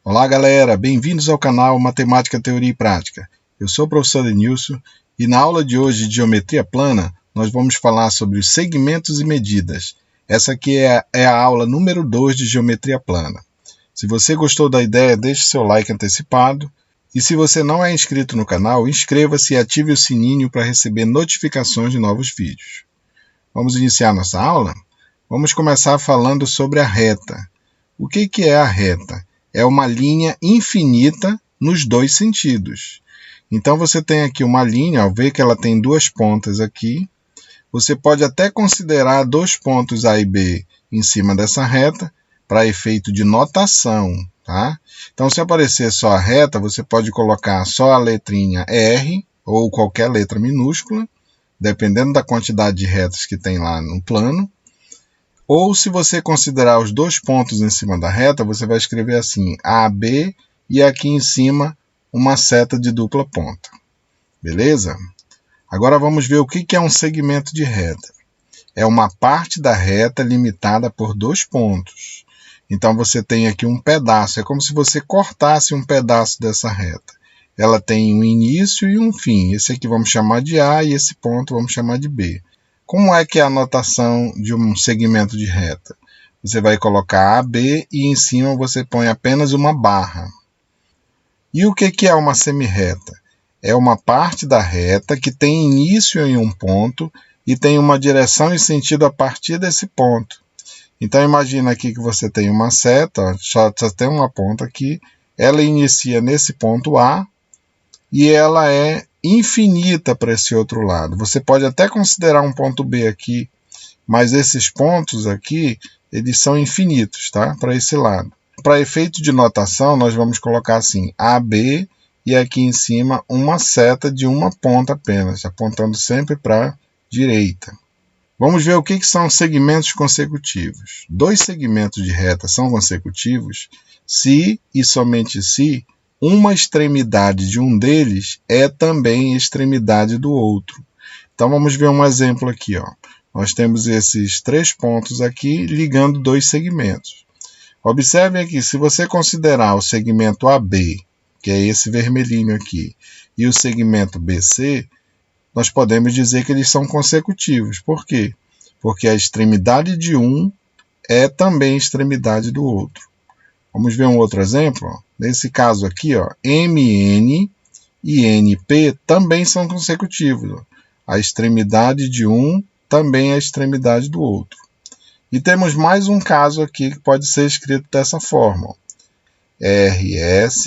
Olá galera, bem-vindos ao canal Matemática, Teoria e Prática. Eu sou o professor Denilson e na aula de hoje de Geometria Plana nós vamos falar sobre os segmentos e medidas. Essa aqui é a aula número 2 de Geometria Plana. Se você gostou da ideia, deixe seu like antecipado. E se você não é inscrito no canal, inscreva-se e ative o sininho para receber notificações de novos vídeos. Vamos iniciar nossa aula? Vamos começar falando sobre a reta. O que é a reta? É uma linha infinita nos dois sentidos. Então você tem aqui uma linha, ao ver que ela tem duas pontas aqui, você pode até considerar dois pontos A e B em cima dessa reta para efeito de notação, tá? Então se aparecer só a reta, você pode colocar só a letrinha R ou qualquer letra minúscula, dependendo da quantidade de retas que tem lá no plano. Ou se você considerar os dois pontos em cima da reta, você vai escrever assim, AB, e aqui em cima uma seta de dupla ponta. Beleza? Agora vamos ver o que é um segmento de reta. É uma parte da reta limitada por dois pontos. Então você tem aqui um pedaço, é como se você cortasse um pedaço dessa reta. Ela tem um início e um fim. Esse aqui vamos chamar de A e esse ponto vamos chamar de B. Como é que é a notação de um segmento de reta? Você vai colocar AB e em cima você põe apenas uma barra. E o que é uma semirreta? É uma parte da reta que tem início em um ponto e tem uma direção e sentido a partir desse ponto. Então imagina aqui que você tem uma seta, só tem uma ponta aqui, ela inicia nesse ponto A e ela é infinita para esse outro lado. Você pode até considerar um ponto B aqui, mas esses pontos aqui, eles são infinitos, tá? Para esse lado. Para efeito de notação, nós vamos colocar assim, AB, e aqui em cima uma seta de uma ponta apenas, apontando sempre para a direita. Vamos ver o que são segmentos consecutivos. Dois segmentos de reta são consecutivos se e somente se uma extremidade de um deles é também extremidade do outro. Então vamos ver um exemplo aqui. Ó. Nós temos esses três pontos aqui ligando dois segmentos. Observem aqui, se você considerar o segmento AB, que é esse vermelhinho aqui, e o segmento BC, nós podemos dizer que eles são consecutivos. Por quê? Porque a extremidade de um é também extremidade do outro. Vamos ver um outro exemplo? Ó. Nesse caso aqui, ó, MN e NP também são consecutivos. Ó. A extremidade de um também é a extremidade do outro. E temos mais um caso aqui que pode ser escrito dessa forma. Ó. RS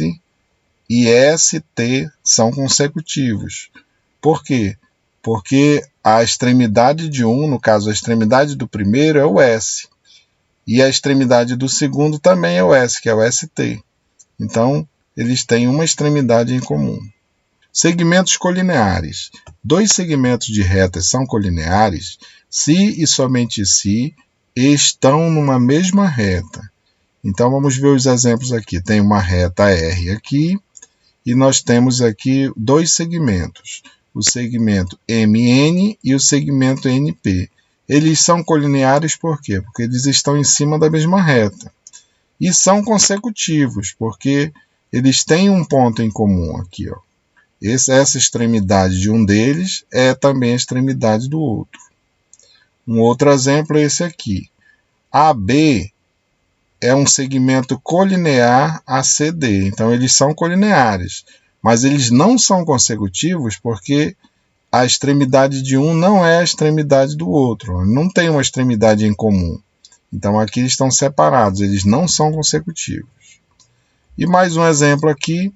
e ST são consecutivos. Por quê? Porque a extremidade de um, no caso a extremidade do primeiro, é o S. E a extremidade do segundo também é o S, que é o ST. Então, eles têm uma extremidade em comum. Segmentos colineares. Dois segmentos de retas são colineares se e somente se estão numa mesma reta. Então, vamos ver os exemplos aqui. Tem uma reta R aqui e nós temos aqui dois segmentos. O segmento MN e o segmento NP. Eles são colineares por quê? Porque eles estão em cima da mesma reta. E são consecutivos, porque eles têm um ponto em comum aqui. Ó. Essa extremidade de um deles é também a extremidade do outro. Um outro exemplo é esse aqui. AB é um segmento colinear a CD. Então, eles são colineares, mas eles não são consecutivos porque a extremidade de um não é a extremidade do outro. Não tem uma extremidade em comum. Então, aqui eles estão separados. Eles não são consecutivos. E mais um exemplo aqui.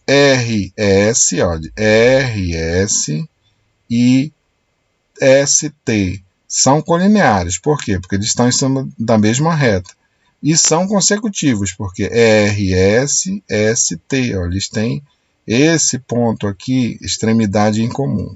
RS, ó, RS e ST são colineares. Por quê? Porque eles estão em cima da mesma reta. E são consecutivos, porque RS, ST, ó, eles têm esse ponto aqui, extremidade em comum.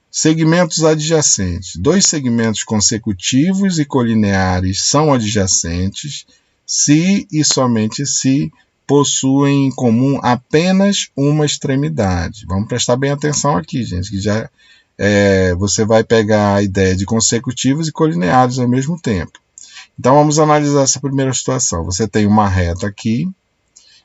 Segmentos adjacentes. Dois segmentos consecutivos e colineares são adjacentes se e somente se possuem em comum apenas uma extremidade. Vamos prestar bem atenção aqui, gente, que já você vai pegar a ideia de consecutivos e colineares ao mesmo tempo. Então vamos analisar essa primeira situação. Você tem uma reta aqui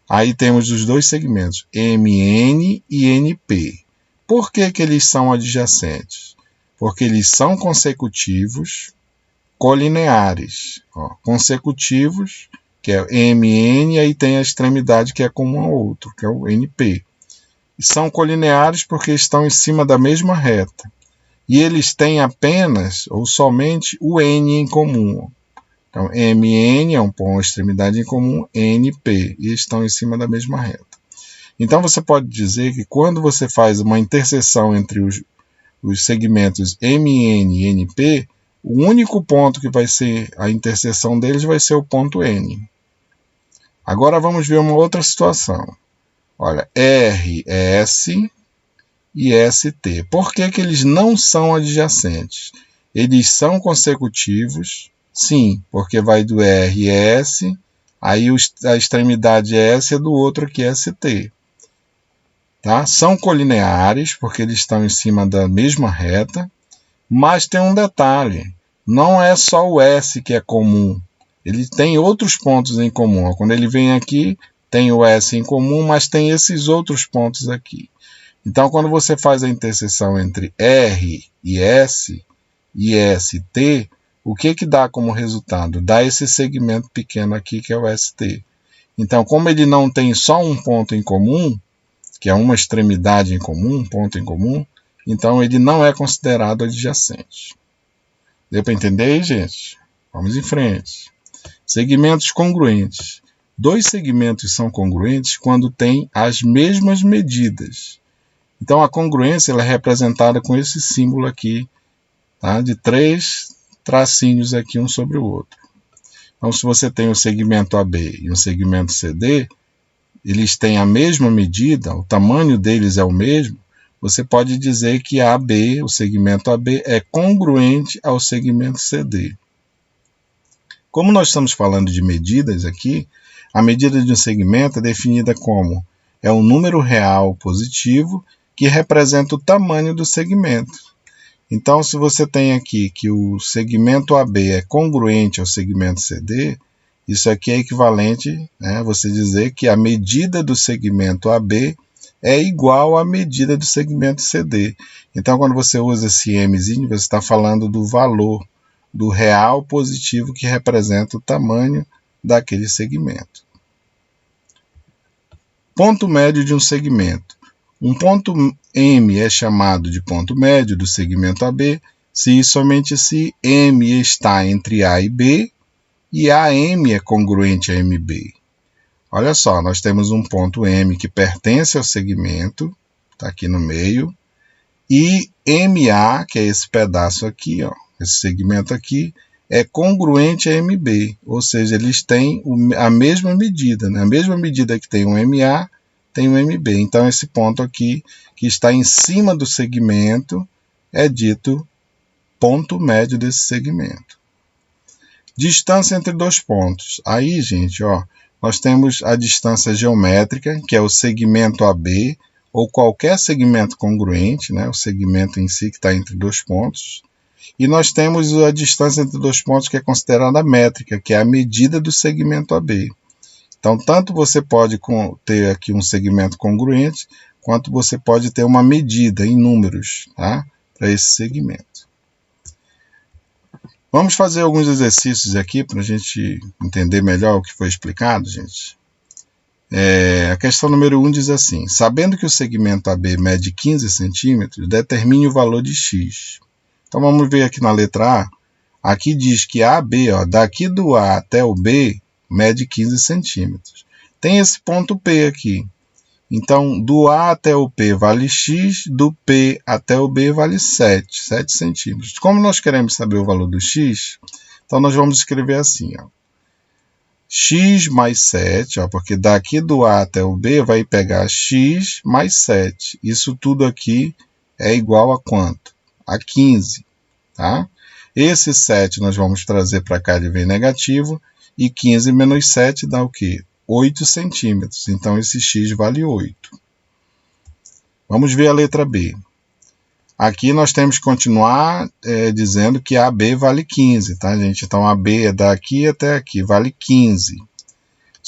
Aí temos os dois segmentos, MN e NP. Por que eles são adjacentes? Porque eles são consecutivos colineares. Consecutivos, que é MN, aí tem a extremidade que é comum ao outro, que é o NP. E são colineares porque estão em cima da mesma reta. E eles têm apenas ou somente o N em comum. Então, MN é um ponto, uma extremidade em comum, NP, e estão em cima da mesma reta. Então, você pode dizer que quando você faz uma interseção entre os segmentos MN e NP, o único ponto que vai ser a interseção deles vai ser o ponto N. Agora vamos ver uma outra situação. Olha, RS e ST. Por que eles não são adjacentes? Eles são consecutivos, sim, porque vai do R e S, aí a extremidade S é do outro que é ST. Tá? São colineares, porque eles estão em cima da mesma reta, mas tem um detalhe, não é só o S que é comum, ele tem outros pontos em comum. Quando ele vem aqui, tem o S em comum, mas tem esses outros pontos aqui. Então, quando você faz a interseção entre R e S e ST, o que dá como resultado? Dá esse segmento pequeno aqui, que é o ST. Então, como ele não tem só um ponto em comum, que é uma extremidade em comum, um ponto em comum, então ele não é considerado adjacente. Deu para entender aí, gente? Vamos em frente. Segmentos congruentes. Dois segmentos são congruentes quando têm as mesmas medidas. Então, a congruência ela é representada com esse símbolo aqui, tá? De 3 tracinhos aqui, um sobre o outro. Então, se você tem um segmento AB e um segmento CD, eles têm a mesma medida, o tamanho deles é o mesmo, você pode dizer que AB, o segmento AB, é congruente ao segmento CD. Como nós estamos falando de medidas aqui, a medida de um segmento é definida como é um número real positivo que representa o tamanho do segmento. Então, se você tem aqui que o segmento AB é congruente ao segmento CD, isso aqui é equivalente, né, você dizer que a medida do segmento AB é igual à medida do segmento CD. Então, quando você usa esse Mzinho, você está falando do valor do real positivo que representa o tamanho daquele segmento. Ponto médio de um segmento. Um ponto M é chamado de ponto médio do segmento AB se e somente se M está entre A e B e AM é congruente a MB. Olha só, nós temos um ponto M que pertence ao segmento, está aqui no meio, e MA, que é esse pedaço aqui, ó, esse segmento aqui, é congruente a MB, ou seja, eles têm a mesma medida, né? A mesma medida que tem um MA, tem um MB. Então, esse ponto aqui, que está em cima do segmento, é dito ponto médio desse segmento. Distância entre dois pontos. Aí, gente, ó, nós temos a distância geométrica, que é o segmento AB, ou qualquer segmento congruente, né, o segmento em si que está entre dois pontos. E nós temos a distância entre dois pontos, que é considerada métrica, que é a medida do segmento AB. Então, tanto você pode ter aqui um segmento congruente, quanto você pode ter uma medida em números, tá, para esse segmento. Vamos fazer alguns exercícios aqui para a gente entender melhor o que foi explicado, gente. A questão número 1 diz assim: sabendo que o segmento AB mede 15 centímetros, determine o valor de x. Então vamos ver aqui na letra A. Aqui diz que AB, ó, daqui do A até o B, mede 15 centímetros. Tem esse ponto P aqui. Então, do A até o P vale x, do P até o B vale 7 centímetros. Como nós queremos saber o valor do x, então nós vamos escrever assim, ó, x mais 7, ó, porque daqui do A até o B vai pegar x mais 7. Isso tudo aqui é igual a quanto? A 15. Tá? Esse 7 nós vamos trazer para cá, ele vem negativo, e 15 menos 7 dá o quê? 8 centímetros. Então, esse x vale 8. Vamos ver a letra B. Aqui nós temos que continuar dizendo que AB vale 15, tá, gente? Então, AB é daqui até aqui, vale 15.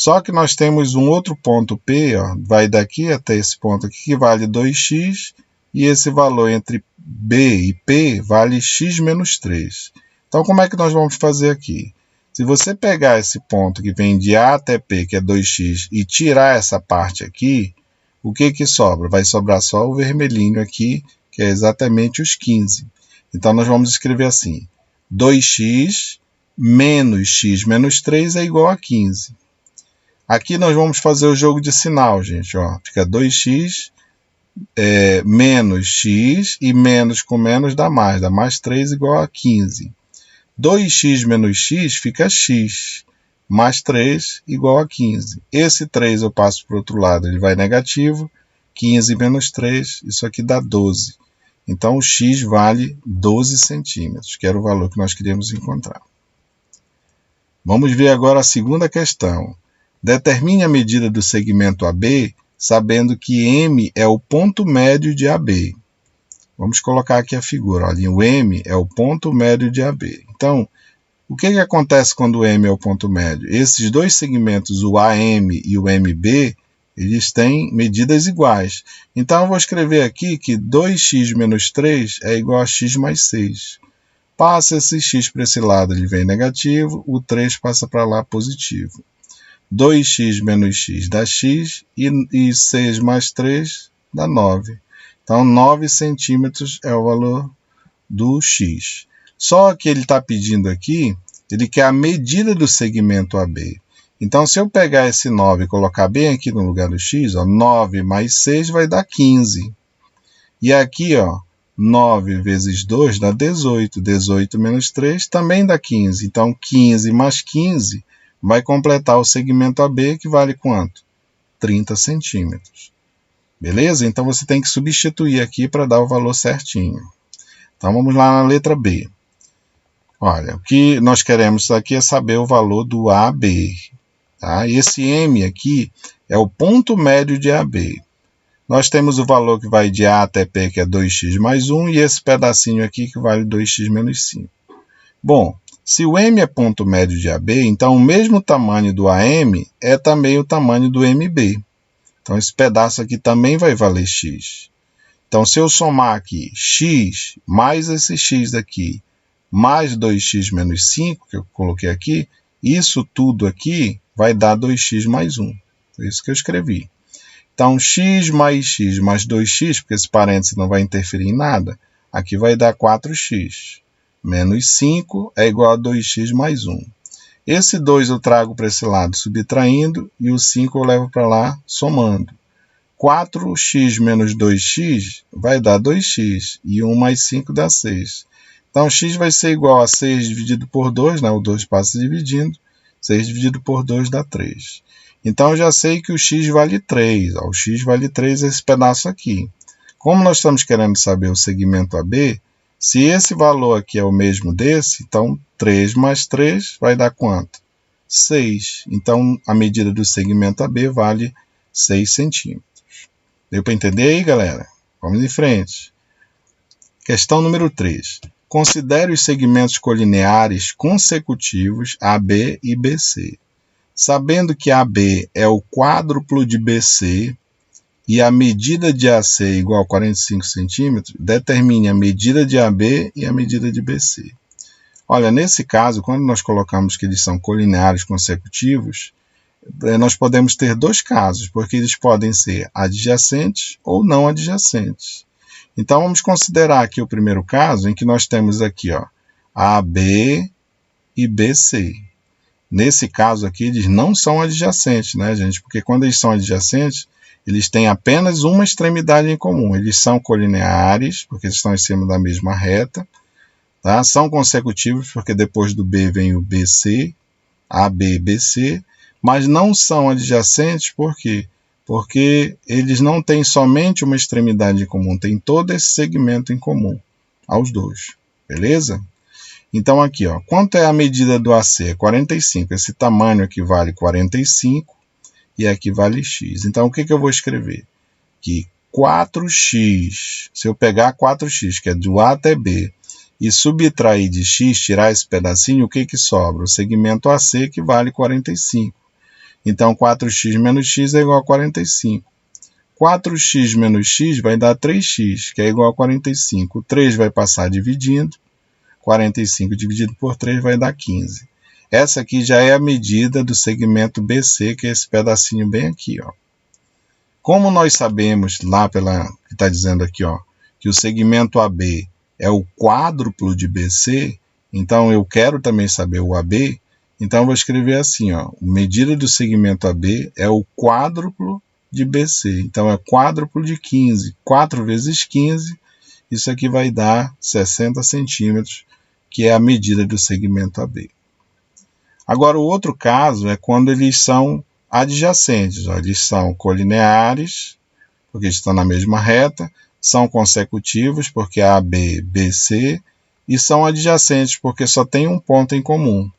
Só que nós temos um outro ponto P, ó, vai daqui até esse ponto aqui, que vale 2x, e esse valor entre B e P vale x menos 3. Então, como é que nós vamos fazer aqui? Se você pegar esse ponto que vem de A até P, que é 2x, e tirar essa parte aqui, o que que sobra? Vai sobrar só o vermelhinho aqui, que é exatamente os 15. Então, nós vamos escrever assim, 2x menos x menos 3 é igual a 15. Aqui nós vamos fazer o jogo de sinal, gente. Ó. Fica 2x menos x, e menos com menos dá mais 3 igual a 15. 2x menos x fica x, mais 3 igual a 15. Esse 3 eu passo para o outro lado, ele vai negativo, 15 menos 3, isso aqui dá 12. Então, o x vale 12 centímetros, que era o valor que nós queríamos encontrar. Vamos ver agora a segunda questão. Determine a medida do segmento AB, sabendo que M é o ponto médio de AB. Vamos colocar aqui a figura. Olha, o M é o ponto médio de AB. Então, o que acontece quando o M é o ponto médio? Esses dois segmentos, o AM e o MB, eles têm medidas iguais. Então, eu vou escrever aqui que 2x menos 3 é igual a x mais 6. Passa esse x para esse lado, ele vem negativo, o 3 passa para lá positivo. 2x menos x dá x, e 6 mais 3 dá 9. Então, 9 centímetros é o valor do x. Só que ele está pedindo aqui, ele quer a medida do segmento AB. Então, se eu pegar esse 9 e colocar bem aqui no lugar do x, ó, 9 mais 6 vai dar 15. E aqui, ó, 9 vezes 2 dá 18. 18 menos 3 também dá 15. Então, 15 mais 15 vai completar o segmento AB, que vale quanto? 30 centímetros. Beleza? Então, você tem que substituir aqui para dar o valor certinho. Então, vamos lá na letra B. Olha, o que nós queremos aqui é saber o valor do AB. Tá? E esse M aqui é o ponto médio de AB. Nós temos o valor que vai de A até P, que é 2x mais 1, e esse pedacinho aqui que vale 2x menos 5. Bom, se o M é ponto médio de AB, então o mesmo tamanho do AM é também o tamanho do MB. Então, esse pedaço aqui também vai valer x. Então, se eu somar aqui x mais esse x daqui, mais 2x menos 5, que eu coloquei aqui, isso tudo aqui vai dar 2x mais 1. Foi isso que eu escrevi. Então, x mais 2x, porque esse parênteses não vai interferir em nada, aqui vai dar 4x. Menos 5 é igual a 2x mais 1. Esse 2 eu trago para esse lado subtraindo, e o 5 eu levo para lá somando. 4x menos 2x vai dar 2x, e 1 mais 5 dá 6. Então, x vai ser igual a 6 dividido por 2, né? O 2 passa dividindo, 6 dividido por 2 dá 3. Então, eu já sei que o x vale 3. Ó, o x vale 3 esse pedaço aqui. Como nós estamos querendo saber o segmento AB, se esse valor aqui é o mesmo desse, então 3 mais 3 vai dar quanto? 6. Então, a medida do segmento AB vale 6 centímetros. Deu para entender aí, galera? Vamos em frente. Questão número 3. Considere os segmentos colineares consecutivos AB e BC. Sabendo que AB é o quádruplo de BC e a medida de AC é igual a 45 centímetros, determine a medida de AB e a medida de BC. Olha, nesse caso, quando nós colocamos que eles são colineares consecutivos, nós podemos ter dois casos, porque eles podem ser adjacentes ou não adjacentes. Então, vamos considerar aqui o primeiro caso, em que nós temos aqui, ó, AB e BC. Nesse caso aqui, eles não são adjacentes, né, gente? Porque quando eles são adjacentes, eles têm apenas uma extremidade em comum. Eles são colineares, porque eles estão em cima da mesma reta. Tá? São consecutivos, porque depois do B vem o BC, AB e BC. Mas não são adjacentes, por quê? Porque eles não têm somente uma extremidade em comum, tem todo esse segmento em comum aos dois, beleza? Então aqui, ó, quanto é a medida do AC? É 45, esse tamanho aqui vale 45 e aqui vale x. Então o que eu vou escrever? Que 4x, se eu pegar 4x, que é do A até B, e subtrair de x, tirar esse pedacinho, o que sobra? O segmento AC, que vale 45. Então, 4x menos x é igual a 45. 4x menos x vai dar 3x, que é igual a 45. O 3 vai passar dividindo. 45 dividido por 3 vai dar 15. Essa aqui já é a medida do segmento BC, que é esse pedacinho bem aqui, ó. Como nós sabemos lá que está dizendo aqui, ó, que o segmento AB é o quádruplo de BC, então eu quero também saber o AB, então eu vou escrever assim, ó, a medida do segmento AB é o quádruplo de BC, então é quádruplo de 15, 4 vezes 15, isso aqui vai dar 60 centímetros, que é a medida do segmento AB. Agora, o outro caso é quando eles são adjacentes, ó, eles são colineares, porque estão na mesma reta, são consecutivos, porque AB, BC, e são adjacentes, porque só tem um ponto em comum.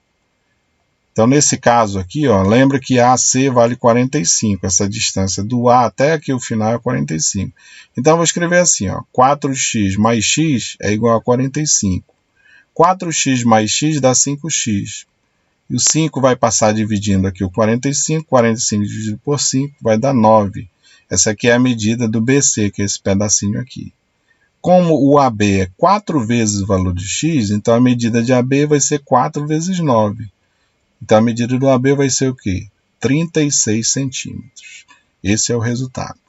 Então, nesse caso aqui, ó, lembra que AC vale 45, essa distância do A até aqui o final é 45. Então, eu vou escrever assim, ó, 4x mais x é igual a 45. 4x mais x dá 5x. E o 5 vai passar dividindo aqui o 45, 45 dividido por 5 vai dar 9. Essa aqui é a medida do BC, que é esse pedacinho aqui. Como o AB é 4 vezes o valor de x, então a medida de AB vai ser 4 vezes 9. Então a medida do AB vai ser o quê? 36 centímetros. Esse é o resultado.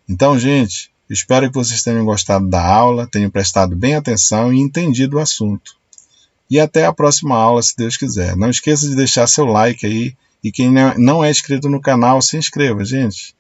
Então, gente, espero que vocês tenham gostado da aula, tenham prestado bem atenção e entendido o assunto. E até a próxima aula, se Deus quiser. Não esqueça de deixar seu like aí. E quem não é inscrito no canal, se inscreva, gente.